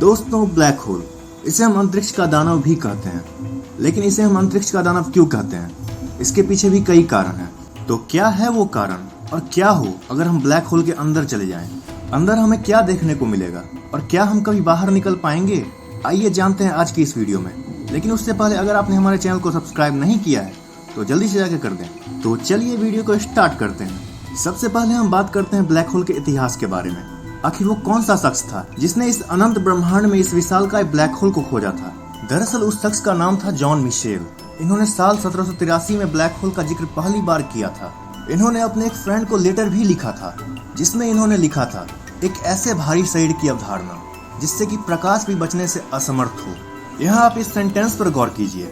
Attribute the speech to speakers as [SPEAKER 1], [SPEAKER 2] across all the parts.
[SPEAKER 1] दोस्तों, black hole, इसे हम अंतरिक्ष का दानव भी कहते हैं। लेकिन इसे हम अंतरिक्ष का दानव क्यों कहते हैं? इसके पीछे भी कई कारण हैं। तो क्या है वो कारण, और क्या हो अगर हम ब्लैक होल के अंदर चले जाएं? अंदर हमें क्या देखने को मिलेगा, और क्या हम कभी बाहर निकल पाएंगे? आइए जानते हैं आज की इस वीडियो में। लेकिन उससे पहले अगर आपने हमारे चैनल को सब्सक्राइब नहीं किया है तो जल्दी से जाकर कर दें। तो चलिए वीडियो को स्टार्ट करते हैं। सबसे पहले हम बात करते हैं ब्लैक होल के इतिहास के बारे में। आखिर वो कौन सा शख्स था जिसने इस अनंत ब्रह्मांड में इस विशालकाय ब्लैक होल को खोजा था? दरअसल उस शख्स का नाम था जॉन मिशेल। इन्होंने साल 1783 में ब्लैक होल का जिक्र पहली बार किया था। इन्होंने अपने एक फ्रेंड को लेटर भी लिखा था, जिसमें इन्होंने लिखा था, एक ऐसे भारी शरीर की अवधारणा जिससे कि प्रकाश भी बचने से असमर्थ हो। यहाँ आप इस सेंटेंस पर गौर कीजिए।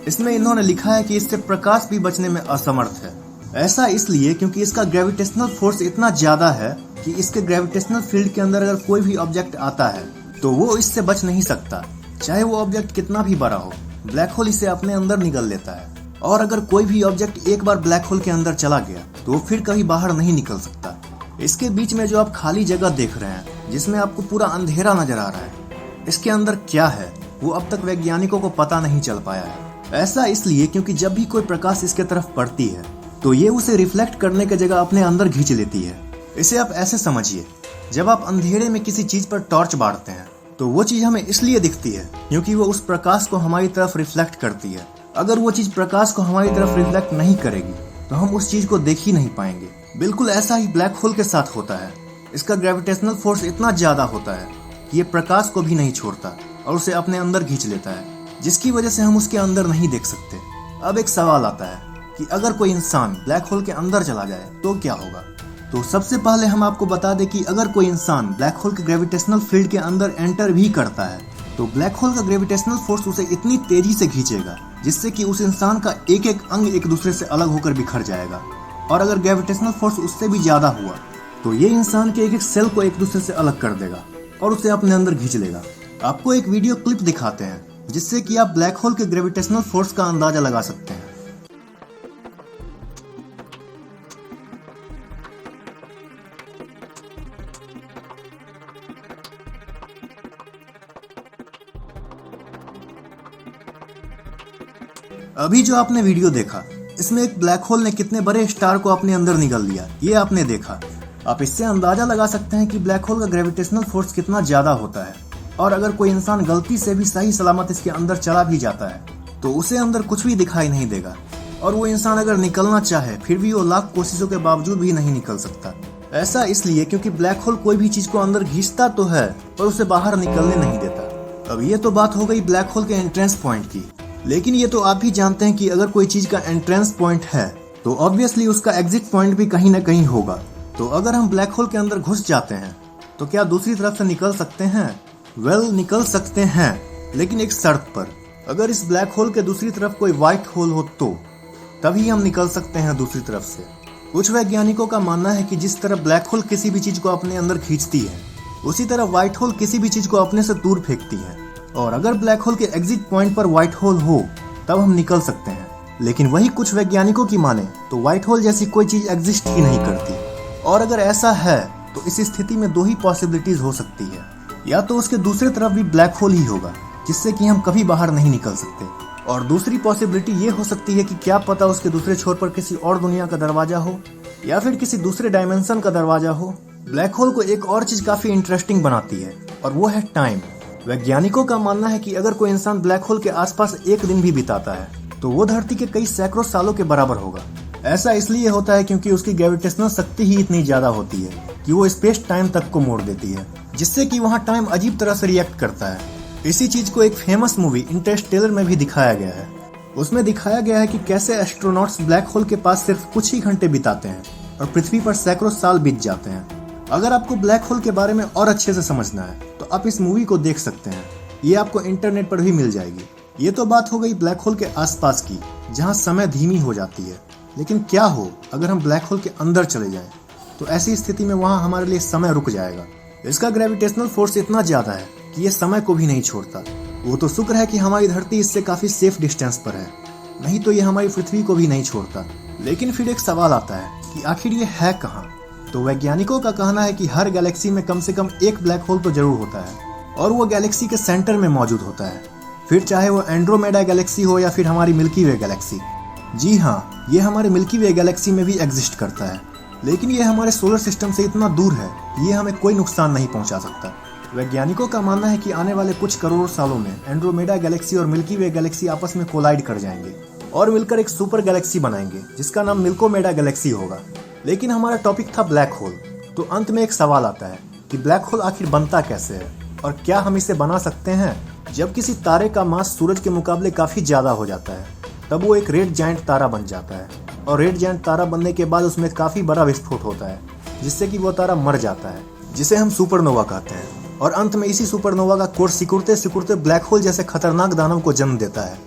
[SPEAKER 1] इसमें इन्होंने लिखा है कि इससे प्रकाश भी बचने में असमर्थ है। ऐसा इसलिए क्योंकि इसका ग्रेविटेशनल फोर्स इतना ज्यादा है कि इसके ग्रेविटेशनल फील्ड के अंदर अगर कोई भी ऑब्जेक्ट आता है तो वो इससे बच नहीं सकता, चाहे वो ऑब्जेक्ट कितना भी बड़ा हो। ब्लैक होल इसे अपने अंदर निगल लेता है, और अगर कोई भी ऑब्जेक्ट एक बार ब्लैक होल के अंदर चला गया तो वो फिर कभी बाहर नहीं निकल सकता। इसके बीच में जो आप खाली जगह देख रहे हैं, जिसमें आपको पूरा अंधेरा नजर आ रहा है, इसके अंदर क्या है वो अब तक वैज्ञानिकों को पता नहीं चल पाया है। ऐसा इसलिए क्योंकि जब भी कोई प्रकाश इसके तरफ पड़ती है तो ये उसे रिफ्लेक्ट करने की जगह अपने अंदर खींच लेती है। इसे आप ऐसे समझिए, जब आप अंधेरे में किसी चीज पर टॉर्च बांटते हैं तो वो चीज हमें इसलिए दिखती है क्योंकि वो उस प्रकाश को हमारी तरफ रिफ्लेक्ट करती है। अगर वो चीज प्रकाश को हमारी तरफ रिफ्लेक्ट नहीं करेगी तो हम उस चीज को देख ही नहीं पाएंगे। बिल्कुल ऐसा ही ब्लैक होल के साथ होता है। इसका ग्रेविटेशनल फोर्स इतना ज्यादा होता है कि ये प्रकाश को भी नहीं छोड़ता और उसे अपने अंदर खींच लेता है, जिसकी वजह से हम उसके अंदर नहीं देख सकते। अब एक सवाल आता है कि अगर कोई इंसान ब्लैक होल के अंदर चला जाए तो क्या होगा? तो सबसे पहले हम आपको बता दें कि अगर कोई इंसान ब्लैक होल के ग्रेविटेशनल फील्ड के अंदर एंटर भी करता है तो ब्लैक होल का ग्रेविटेशनल फोर्स उसे इतनी तेजी से खींचेगा जिससे कि उस इंसान का एक एक अंग एक दूसरे से अलग होकर बिखर जाएगा। और अगर ग्रेविटेशनल फोर्स उससे भी ज्यादा हुआ तो ये इंसान के एक एक सेल को एक दूसरे से अलग कर देगा और उसे अपने अंदर खींच लेगा। आपको एक वीडियो क्लिप दिखाते हैं जिससे कि आप ब्लैक होल के ग्रेविटेशनल फोर्स का अंदाजा लगा सकते हैं। अभी जो आपने वीडियो देखा, इसमें एक ब्लैक होल ने कितने बड़े स्टार को अपने अंदर निगल लिया, ये आपने देखा। आप इससे अंदाजा लगा सकते हैं कि ब्लैक होल का ग्रेविटेशनल फोर्स कितना ज्यादा होता है। और अगर कोई इंसान गलती से भी सही सलामत इसके अंदर चला भी जाता है तो उसे अंदर कुछ भी दिखाई नहीं देगा, और वो इंसान अगर निकलना चाहे फिर भी वो लाख कोशिशों के बावजूद भी नहीं निकल सकता। ऐसा इसलिए क्योंकि ब्लैक होल कोई भी चीज को अंदर खींचता तो है पर उसे बाहर निकलने नहीं देता। अब ये तो बात हो गई ब्लैक होल के एंट्रेंस पॉइंट की, लेकिन ये तो आप भी जानते हैं कि अगर कोई चीज का एंट्रेंस पॉइंट है तो ऑब्वियसली उसका एग्जिट पॉइंट भी कहीं ना कहीं होगा। तो अगर हम ब्लैक होल के अंदर घुस जाते हैं तो क्या दूसरी तरफ से निकल सकते हैं? निकल सकते हैं, लेकिन एक शर्त पर। अगर इस ब्लैक होल के दूसरी तरफ कोई व्हाइट होल हो तो तभी हम निकल सकते हैं दूसरी तरफ से। कुछ वैज्ञानिकों का मानना है कि जिस तरह ब्लैक होल किसी भी चीज को अपने अंदर खींचती है, उसी तरह व्हाइट होल किसी भी चीज को अपने से दूर फेंकती है। और अगर ब्लैक होल के एग्जिट पॉइंट पर व्हाइट होल हो तब हम निकल सकते हैं। लेकिन वही कुछ वैज्ञानिकों की माने तो व्हाइट होल जैसी कोई चीज एग्जिस्ट ही नहीं करती। और अगर ऐसा है तो इस स्थिति में दो ही पॉसिबिलिटीज हो सकती है, या तो उसके दूसरे तरफ भी ब्लैक होल ही होगा जिससे कि हम कभी बाहर नहीं निकल सकते, और दूसरी पॉसिबिलिटी ये हो सकती है कि क्या पता उसके दूसरे छोर पर किसी और दुनिया का दरवाजा हो, या फिर किसी दूसरे डायमेंशन का दरवाजा हो। ब्लैक होल को एक और चीज काफी इंटरेस्टिंग बनाती है, और वो है टाइम। वैज्ञानिकों का मानना है कि अगर कोई इंसान ब्लैक होल के आसपास एक दिन भी बिताता है तो वो धरती के कई सैकड़ों सालों के बराबर होगा। ऐसा इसलिए होता है क्योंकि उसकी ग्रेविटेशनल शक्ति ही इतनी ज्यादा होती है कि वो स्पेस टाइम तक को मोड़ देती है, जिससे कि वहाँ टाइम अजीब तरह से रिएक्ट करता है। इसी चीज को एक फेमस मूवी इंटरस्टेलर में भी दिखाया गया है। उसमें दिखाया गया है कि कैसे एस्ट्रोनॉट्स ब्लैक होल के पास सिर्फ कुछ ही घंटे बिताते हैं और पृथ्वी पर सैकड़ों साल बीत जाते हैं। अगर आपको ब्लैक होल के बारे में और अच्छे से समझना है तो आप इस मूवी को देख सकते हैं। ये आपको इंटरनेट पर भी मिल जाएगी। ये तो बात हो गई ब्लैक होल के आसपास की, जहाँ समय धीमी हो जाती है। लेकिन क्या हो अगर हम ब्लैक होल के अंदर चले जाएं? तो ऐसी स्थिति में वहाँ हमारे लिए समय रुक जाएगा। इसका ग्रेविटेशनल फोर्स इतना ज्यादा है कि ये समय को भी नहीं छोड़ता। वो तो शुक्र है कि हमारी धरती इससे काफी सेफ डिस्टेंस पर है, नहीं तो ये हमारी पृथ्वी को भी नहीं छोड़ता। लेकिन फिर एक सवाल आता है कि आखिर ये है कहाँ? तो वैज्ञानिकों का कहना है कि हर गैलेक्सी में कम से कम एक ब्लैक होल तो जरूर होता है। और वो गैलेक्सी के सेंटर में मौजूद होता है, फिर चाहे वो एंड्रोमेडा गैलेक्सी हो या फिर हमारी मिल्की वे गैलेक्सी। जी हाँ, ये हमारे मिल्की वे गैलेक्सी में भी एग्जिस्ट करता है, लेकिन ये हमारे सोलर सिस्टम से इतना दूर है, ये हमें कोई नुकसान नहीं पहुंचा सकता। वैज्ञानिकों का मानना है कि आने वाले कुछ करोड़ सालों में एंड्रोमेडा गैलेक्सी और मिल्की वे गैलेक्सी आपस में कोलाइड कर जाएंगे और मिलकर एक सुपर गैलेक्सी बनाएंगे जिसका नाम मिल्कोमेडा गैलेक्सी होगा। लेकिन हमारा टॉपिक था ब्लैक होल, तो अंत में एक सवाल आता है कि ब्लैक होल आखिर बनता कैसे है और क्या हम इसे बना सकते हैं। जब किसी तारे का मास सूरज के मुकाबले काफी ज्यादा हो जाता है तब वो एक रेड जायंट तारा बन जाता है, और रेड जायंट तारा बनने के बाद उसमें काफी बड़ा विस्फोट होता है जिससे कि वो तारा मर जाता है, जिसे हम सुपरनोवा कहते हैं। और अंत में इसी सुपरनोवा का कोर्स सिकुड़ते सिकुड़ते ब्लैक होल जैसे खतरनाक दानव को जन्म देता है।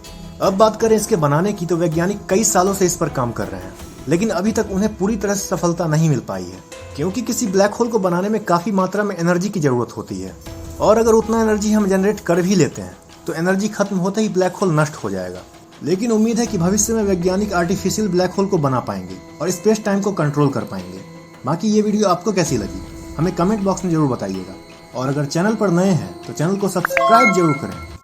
[SPEAKER 1] अब बात करें इसके बनाने की, तो वैज्ञानिक कई सालों से इस पर काम कर रहे हैं, लेकिन अभी तक उन्हें पूरी तरह से सफलता नहीं मिल पाई है, क्योंकि किसी ब्लैक होल को बनाने में काफी मात्रा में एनर्जी की जरूरत होती है, और अगर उतना एनर्जी हम जनरेट कर भी लेते हैं तो एनर्जी खत्म होते ही ब्लैक होल नष्ट हो जाएगा। लेकिन उम्मीद है कि भविष्य में वैज्ञानिक आर्टिफिशियल ब्लैक होल को बना पाएंगे और स्पेस टाइम को कंट्रोल कर पाएंगे। बाकी ये वीडियो आपको कैसी लगी हमें कमेंट बॉक्स में जरूर बताइएगा, और अगर चैनल पर नए हैं तो चैनल को सब्सक्राइब जरूर करें।